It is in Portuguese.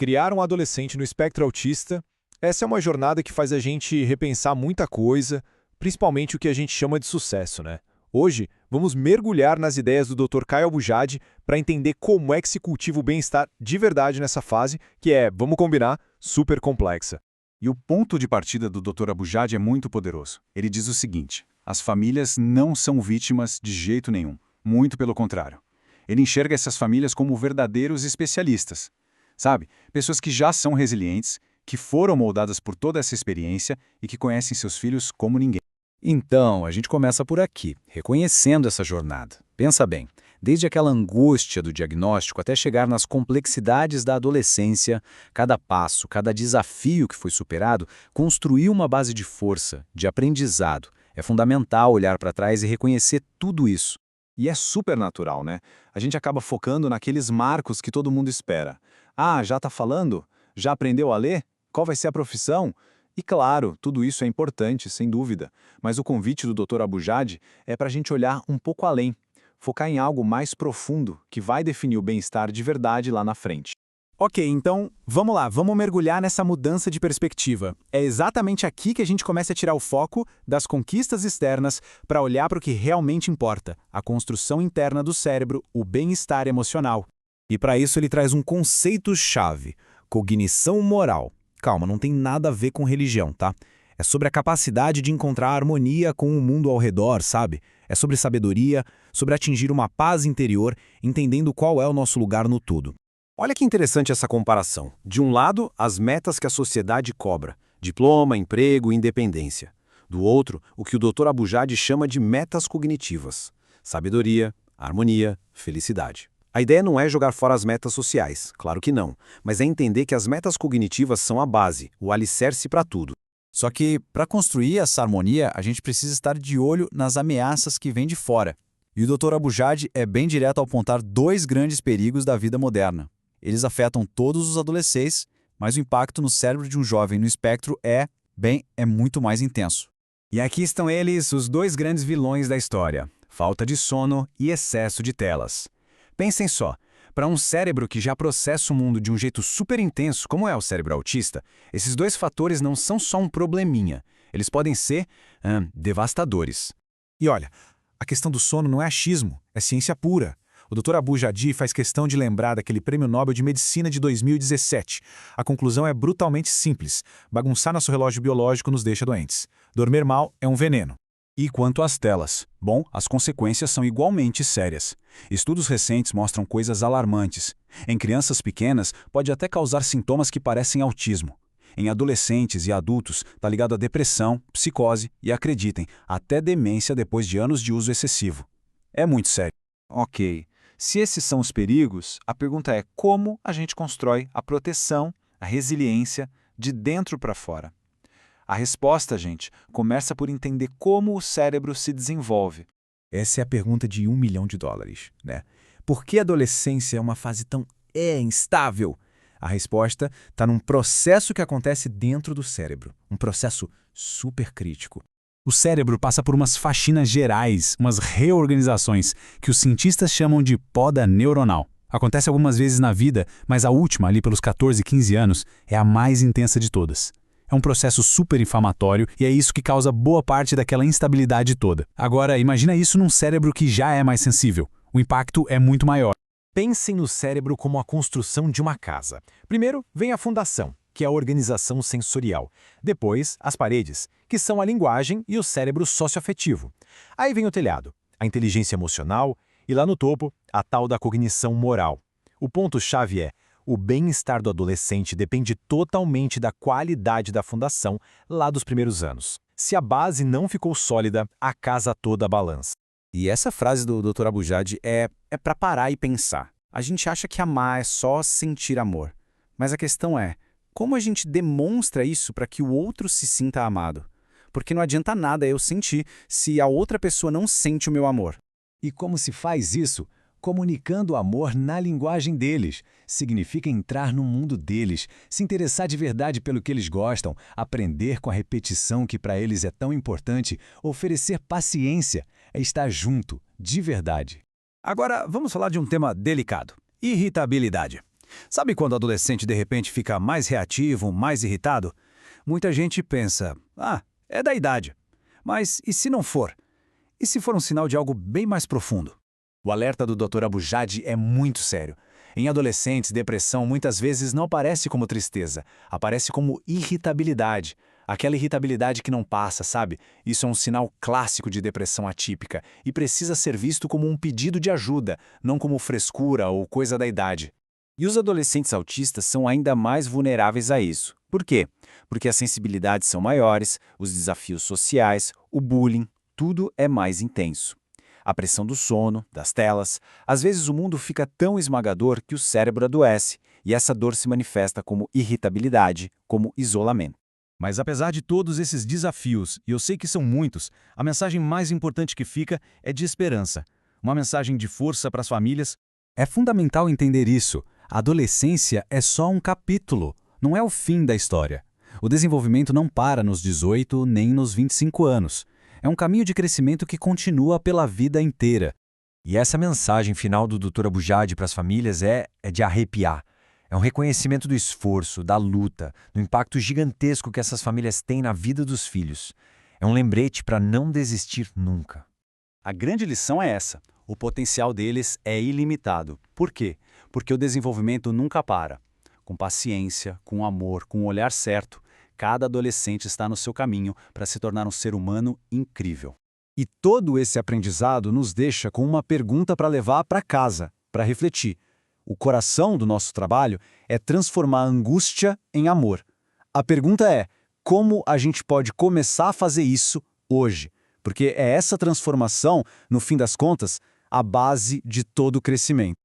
Criar um adolescente no espectro autista, essa é uma jornada que faz a gente repensar muita coisa, principalmente o que a gente chama de sucesso, né? Hoje, vamos mergulhar nas ideias do Dr. Caio Abujade para entender como é que se cultiva o bem-estar de verdade nessa fase, que é, vamos combinar, super complexa. E o ponto de partida do Dr. Abujade é muito poderoso. Ele diz o seguinte: as famílias não são vítimas de jeito nenhum, muito pelo contrário. Ele enxerga essas famílias como verdadeiros especialistas. Sabe? Pessoas que já são resilientes, que foram moldadas por toda essa experiência e que conhecem seus filhos como ninguém. Então, a gente começa por aqui, reconhecendo essa jornada. Pensa bem, desde aquela angústia do diagnóstico até chegar nas complexidades da adolescência, cada passo, cada desafio que foi superado, construiu uma base de força, de aprendizado. É fundamental olhar para trás e reconhecer tudo isso. E é super natural, né? A gente acaba focando naqueles marcos que todo mundo espera. Ah, já tá falando? Já aprendeu a ler? Qual vai ser a profissão? E claro, tudo isso é importante, sem dúvida, mas o convite do Dr. Abujade é para a gente olhar um pouco além, focar em algo mais profundo, que vai definir o bem-estar de verdade lá na frente. Ok, então, vamos lá, vamos mergulhar nessa mudança de perspectiva. É exatamente aqui que a gente começa a tirar o foco das conquistas externas para olhar para o que realmente importa, a construção interna do cérebro, o bem-estar emocional. E para isso ele traz um conceito-chave, cognição moral. Calma, não tem nada a ver com religião, tá? É sobre a capacidade de encontrar harmonia com o mundo ao redor, sabe? É sobre sabedoria, sobre atingir uma paz interior, entendendo qual é o nosso lugar no todo. Olha que interessante essa comparação. De um lado, as metas que a sociedade cobra: diploma, emprego, independência. Do outro, o que o Dr. Abujade chama de metas cognitivas: sabedoria, harmonia, felicidade. A ideia não é jogar fora as metas sociais, claro que não, mas é entender que as metas cognitivas são a base, o alicerce para tudo. Só que, para construir essa harmonia, a gente precisa estar de olho nas ameaças que vêm de fora. E o Dr. Abujade é bem direto ao apontar dois grandes perigos da vida moderna. Eles afetam todos os adolescentes, mas o impacto no cérebro de um jovem no espectro é muito mais intenso. E aqui estão eles, os dois grandes vilões da história: falta de sono e excesso de telas. Pensem só, para um cérebro que já processa o mundo de um jeito super intenso, como é o cérebro autista, esses dois fatores não são só um probleminha, eles podem ser devastadores. E olha, a questão do sono não é achismo, é ciência pura. O Dr. Abujade faz questão de lembrar daquele Prêmio Nobel de Medicina de 2017. A conclusão é brutalmente simples: bagunçar nosso relógio biológico nos deixa doentes. Dormir mal é um veneno. E quanto às telas? Bom, as consequências são igualmente sérias. Estudos recentes mostram coisas alarmantes. Em crianças pequenas, pode até causar sintomas que parecem autismo. Em adolescentes e adultos, está ligado a depressão, psicose e, acreditem, até demência depois de anos de uso excessivo. É muito sério. Ok, se esses são os perigos, a pergunta é como a gente constrói a proteção, a resiliência, de dentro para fora. A resposta, gente, começa por entender como o cérebro se desenvolve. Essa é a pergunta de $1 milhão, né? Por que a adolescência é uma fase tão instável? A resposta está num processo que acontece dentro do cérebro, um processo super crítico. O cérebro passa por umas faxinas gerais, umas reorganizações, que os cientistas chamam de poda neuronal. Acontece algumas vezes na vida, mas a última, ali pelos 14, 15 anos, é a mais intensa de todas. É um processo super inflamatório e é isso que causa boa parte daquela instabilidade toda. Agora, imagina isso num cérebro que já é mais sensível. O impacto é muito maior. Pensem no cérebro como a construção de uma casa. Primeiro vem a fundação, que é a organização sensorial. Depois, as paredes, que são a linguagem e o cérebro socioafetivo. Aí vem o telhado, a inteligência emocional e lá no topo, a tal da cognição moral. O ponto-chave é: o bem-estar do adolescente depende totalmente da qualidade da fundação lá dos primeiros anos. Se a base não ficou sólida, a casa toda balança. E essa frase do Dr. Abujade é para parar e pensar. A gente acha que amar é só sentir amor. Mas a questão é, como a gente demonstra isso para que o outro se sinta amado? Porque não adianta nada eu sentir se a outra pessoa não sente o meu amor. E como se faz isso? Comunicando o amor na linguagem deles. Significa entrar no mundo deles, se interessar de verdade pelo que eles gostam, aprender com a repetição que para eles é tão importante, oferecer paciência, é estar junto, de verdade. Agora, vamos falar de um tema delicado: irritabilidade. Sabe quando o adolescente de repente fica mais reativo, mais irritado? Muita gente pensa, é da idade. Mas e se não for? E se for um sinal de algo bem mais profundo? O alerta do Dr. Abujade é muito sério. Em adolescentes, depressão muitas vezes não aparece como tristeza, aparece como irritabilidade. Aquela irritabilidade que não passa, sabe? Isso é um sinal clássico de depressão atípica e precisa ser visto como um pedido de ajuda, não como frescura ou coisa da idade. E os adolescentes autistas são ainda mais vulneráveis a isso. Por quê? Porque as sensibilidades são maiores, os desafios sociais, o bullying, tudo é mais intenso. A pressão do sono, das telas, às vezes o mundo fica tão esmagador que o cérebro adoece, e essa dor se manifesta como irritabilidade, como isolamento. Mas apesar de todos esses desafios, e eu sei que são muitos, a mensagem mais importante que fica é de esperança. Uma mensagem de força para as famílias. É fundamental entender isso. A adolescência é só um capítulo, não é o fim da história. O desenvolvimento não para nos 18 nem nos 25 anos. É um caminho de crescimento que continua pela vida inteira. E essa mensagem final do Dr. Abujade para as famílias é de arrepiar. É um reconhecimento do esforço, da luta, do impacto gigantesco que essas famílias têm na vida dos filhos. É um lembrete para não desistir nunca. A grande lição é essa. O potencial deles é ilimitado. Por quê? Porque o desenvolvimento nunca para. Com paciência, com amor, com o olhar certo, cada adolescente está no seu caminho para se tornar um ser humano incrível. E todo esse aprendizado nos deixa com uma pergunta para levar para casa, para refletir. O coração do nosso trabalho é transformar a angústia em amor. A pergunta é, como a gente pode começar a fazer isso hoje? Porque é essa transformação, no fim das contas, a base de todo o crescimento.